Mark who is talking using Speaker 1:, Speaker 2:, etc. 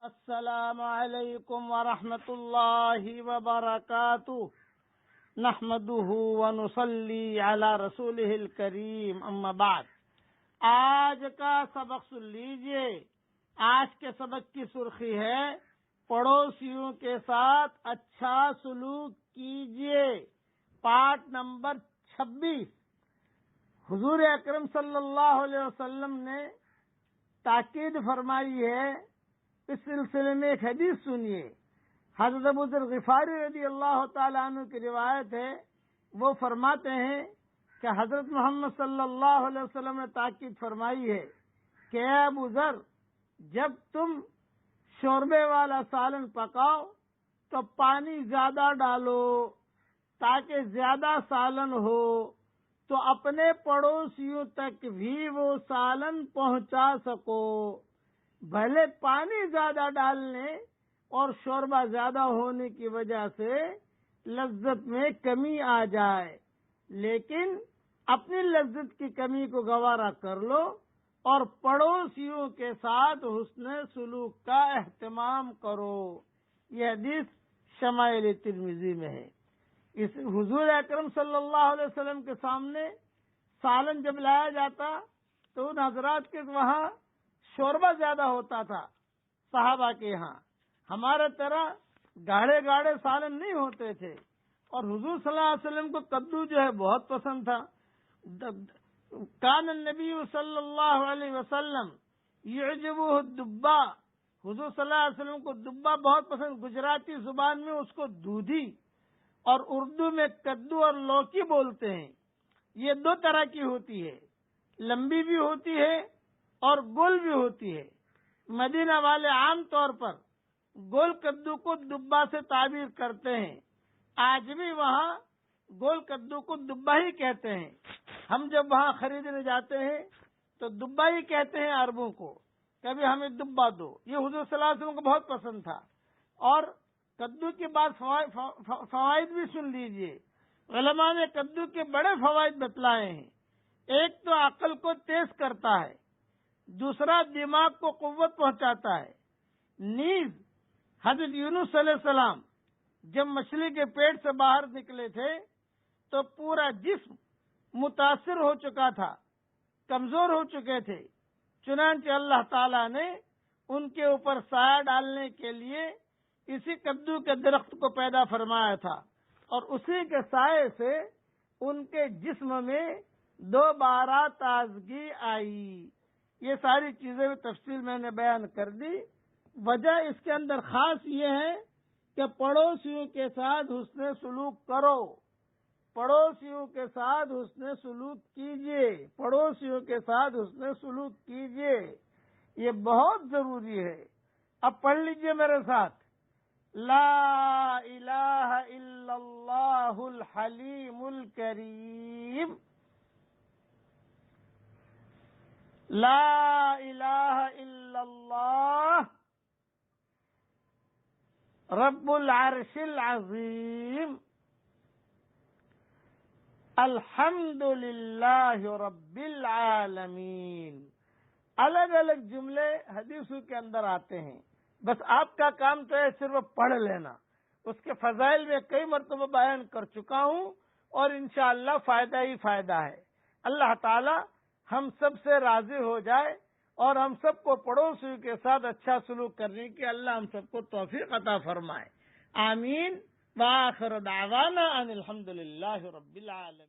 Speaker 1: السلام علیکم ورحمۃ اللہ وبرکاتہ نحمده ونصلی علی رسولہ الکریم اما بعد۔ آج کا سبق سن لیجئے۔ آج کے سبق کی سرخی ہے پڑوسیوں کے ساتھ اچھا سلوک کیجئے، پارٹ نمبر 26۔ حضور اکرم صلی اللہ علیہ وسلم نے تاکید فرمائی ہے۔ اس سلسلے میں ایک حدیث سنیے۔ حضرت ابو ذر غفاری رضی اللہ تعالیٰ عنہ کی روایت ہے، وہ فرماتے ہیں کہ حضرت محمد صلی اللہ علیہ وسلم نے تاکید فرمائی ہے کہ اے ابو ذر، جب تم شوربے والا سالن پکاؤ تو پانی زیادہ ڈالو تاکہ زیادہ سالن ہو، تو اپنے پڑوسیوں تک بھی وہ سالن پہنچا سکو۔ بھلے پانی زیادہ ڈالنے اور شوربہ زیادہ ہونے کی وجہ سے لذت میں کمی آ جائے، لیکن اپنی لذت کی کمی کو گوارا کر لو اور پڑوسیوں کے ساتھ حسن سلوک کا اہتمام کرو۔ یہ حدیث شمائل ترمذی میں ہے۔ اس حضور اکرم صلی اللہ علیہ وسلم کے سامنے سالن جب لایا جاتا تو ان حضرات کے وہاں شوربہ زیادہ ہوتا تھا، صحابہ کے یہاں ہمارے طرح گاڑھے گاڑھے سالن نہیں ہوتے تھے، اور حضور صلی اللہ علیہ وسلم کو کدو جو ہے بہت پسند تھا۔ کان النبی صلی اللہ علیہ وسلم یعجبہ الدبا، حضور صلی اللہ علیہ وسلم کو دبا بہت پسند۔ گجراتی زبان میں اس کو دودھی اور اردو میں کدو اور لوکی بولتے ہیں۔ یہ دو طرح کی ہوتی ہے، لمبی بھی ہوتی ہے اور گول بھی ہوتی ہے۔ مدینہ والے عام طور پر گول کدو کو دبا سے تعبیر کرتے ہیں، آج بھی وہاں گول کدو کو دبا ہی کہتے ہیں۔ ہم جب وہاں خریدنے جاتے ہیں تو دبا ہی کہتے ہیں عربوں کو، کبھی ہمیں دبا دو۔ یہ حضور صلی اللہ علیہ وسلم کو بہت پسند تھا۔ اور کدو کے بعد فوائد بھی سن لیجئے۔ علماء نے کدو کے بڑے فوائد بتلائے ہیں۔ ایک تو عقل کو تیز کرتا ہے، دوسرا دماغ کو قوت پہنچاتا ہے۔ نیز حضرت یونس علیہ السلام جب مچھلی کے پیٹ سے باہر نکلے تھے تو پورا جسم متاثر ہو چکا تھا، کمزور ہو چکے تھے، چنانچہ اللہ تعالی نے ان کے اوپر سایہ ڈالنے کے لیے اسی کدو کے درخت کو پیدا فرمایا تھا، اور اسی کے سائے سے ان کے جسم میں دوبارہ تازگی آئی۔ یہ ساری چیزیں تفصیل میں نے بیان کر دی۔ وجہ اس کے اندر خاص یہ ہے کہ پڑوسیوں کے ساتھ حسن سلوک کرو، پڑوسیوں کے ساتھ حسن سلوک کیجئے، پڑوسیوں کے ساتھ حسن سلوک کیجئے، یہ بہت ضروری ہے۔ اب پڑھ لیجئے میرے ساتھ، لا الہ الا اللہ الحلیم الکریم، لا الہ الا اللہ رب العرش العظیم، الحمد للہ رب العالمین۔ الگ الگ جملے حدیثوں کے اندر آتے ہیں، بس آپ کا کام تو ہے صرف پڑھ لینا۔ اس کے فضائل میں کئی مرتبہ بیان کر چکا ہوں، اور انشاءاللہ فائدہ ہی فائدہ ہے۔ اللہ تعالی ہم سب سے راضی ہو جائے اور ہم سب کو پڑوسیوں کے ساتھ اچھا سلوک کرنے کی اللہ ہم سب کو توفیق عطا فرمائے۔ آمین۔ وآخر دعوانا ان الحمد للہ رب العالمین۔